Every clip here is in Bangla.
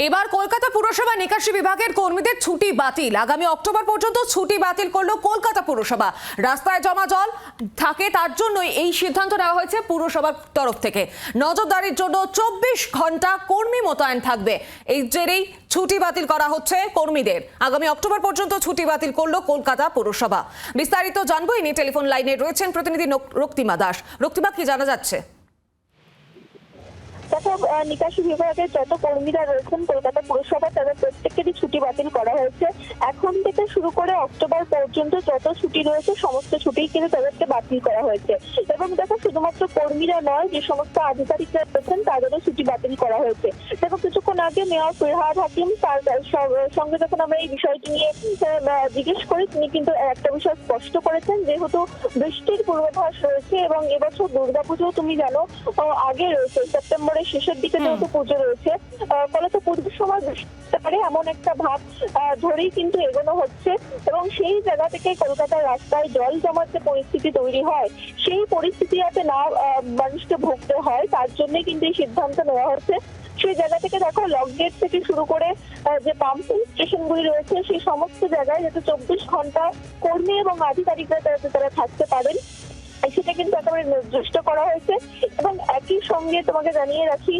এবার কলকাতা পুরসভা নিকাশি বিভাগের কর্মীদের ছুটি বাতিল। আগামী অক্টোবর পর্যন্ত ছুটি বাতিল করলো কলকাতা পুরসভা। রাস্তায় জমা জল থাকে, তার জন্যই এই সিদ্ধান্ত নেওয়া হয়েছে পুরসভার তরফ থেকে। নজরদারির জন্য 24 ঘন্টা কর্মী মোতায়েন থাকবে। এই জেরেই ছুটি বাতিল করা হচ্ছে কর্মীদের। আগামী অক্টোবর পর্যন্ত ছুটি বাতিল করলো কলকাতা পুরসভা। বিস্তারিত জানবো, ইনি টেলিফোন লাইনে রয়েছেন প্রতিনিধি রক্তিমা দাস। রক্তিমা, কি জানা যাচ্ছে? দেখো, নিকাশি বিভাগের যত কর্মীরা রয়েছেন কলকাতা পুরসভা, তাদের প্রত্যেকেরই ছুটি বাতিল করা হয়েছে। এখন থেকে শুরু করে অক্টোবর পর্যন্ত যত ছুটি রয়েছে সমস্ত ছুটি কিন্তু তাদেরকে বাতিল করা হয়েছে। এবং দেখো, শুধুমাত্র কর্মীরা নয়, যে সমস্ত আধিকারিকরা রয়েছেন তাদেরও ছুটি বাতিল করা হয়েছে। দেখো, কিছুক্ষণ আগে মেয়র ফিরহাদ হাকিম তার সঙ্গে যখন আমরা এই বিষয়টি নিয়ে জিজ্ঞেস করি, তিনি কিন্তু একটা বিষয় স্পষ্ট করেছেন, যেহেতু বৃষ্টির পূর্বাভাস রয়েছে এবং এবছর দুর্গাপুজো তুমি জানো আগে রয়েছে, সেপ্টেম্বরের শেষের দিকে যেহেতু পুজো রয়েছে, ফলত পুজোর সময় বৃষ্টি পারে এমন একটা ভাব ধরেই কিন্তু এগোনো হচ্ছে। এবং সেই জায়গা থেকে কলকাতার রাস্তায় জল জমার যে পরিস্থিতি তৈরি হয়, সেই পরিস্থিতি যাতে না মানুষকে ভুগতে হয়, তার জন্যই কিন্তু এই সিদ্ধান্ত নেওয়া হচ্ছে। সেই জায়গা থেকে দেখো, লকগেট থেকে শুরু করে যে পাম্পিং স্টেশনগুলি রয়েছে, সেই সমস্ত জায়গায় যাতে 24 ঘন্টা কর্মী এবং আধিকারিকরা তারা থাকতে পারেন, সেটা কিন্তু একেবারে নির্দিষ্ট করা হয়েছে। এবং একই সঙ্গে তোমাকে জানিয়ে রাখি,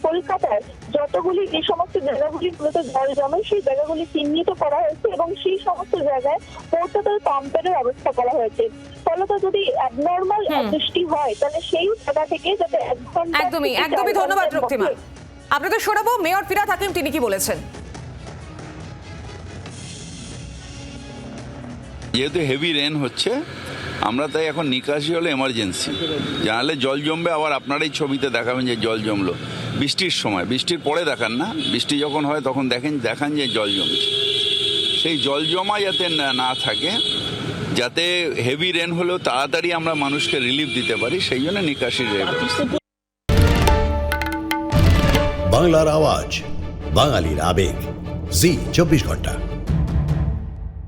কলকাতার যতগুলি যে সমস্ত জায়গাগুলি মূলত জল জমে, সেই জায়গাগুলি চিহ্নিত করা হয়েছে এবং সেই সমস্ত জায়গায় পোর্টেবল পাম্পের ব্যবস্থা করা হয়েছে। ফলত যদি অ্যাবনর্মাল বৃষ্টি হয়, তাহলে সেই জায়গা থেকে যাতে একদমই ধন্যবাদ রক্তিমা। আপনাদের শোনাবো মেয়র ফিরহাদ হাকিম, তিনি কি বলেছেন। যেহেতু হেভি রেন হচ্ছে, আমরা তাই এখন নিকাশি হলো এমার্জেন্সি। জানালে জল জমবে, আবার আপনারাই ছবিতে দেখাবেন যে জল জমলো। বৃষ্টির সময়, বৃষ্টির পরে দেখান না, বৃষ্টি যখন হয় তখন দেখান যে জল জমছে। সেই জল জমা যাতে না থাকে, যাতে হেভি রেন হলেও তাড়াতাড়ি আমরা মানুষকে রিলিফ দিতে পারি, সেই জন্য নিকাশির ব্যবস্থা। বাংলার আওয়াজ, বাঙালির আবেগ, জি 24 ঘন্টা।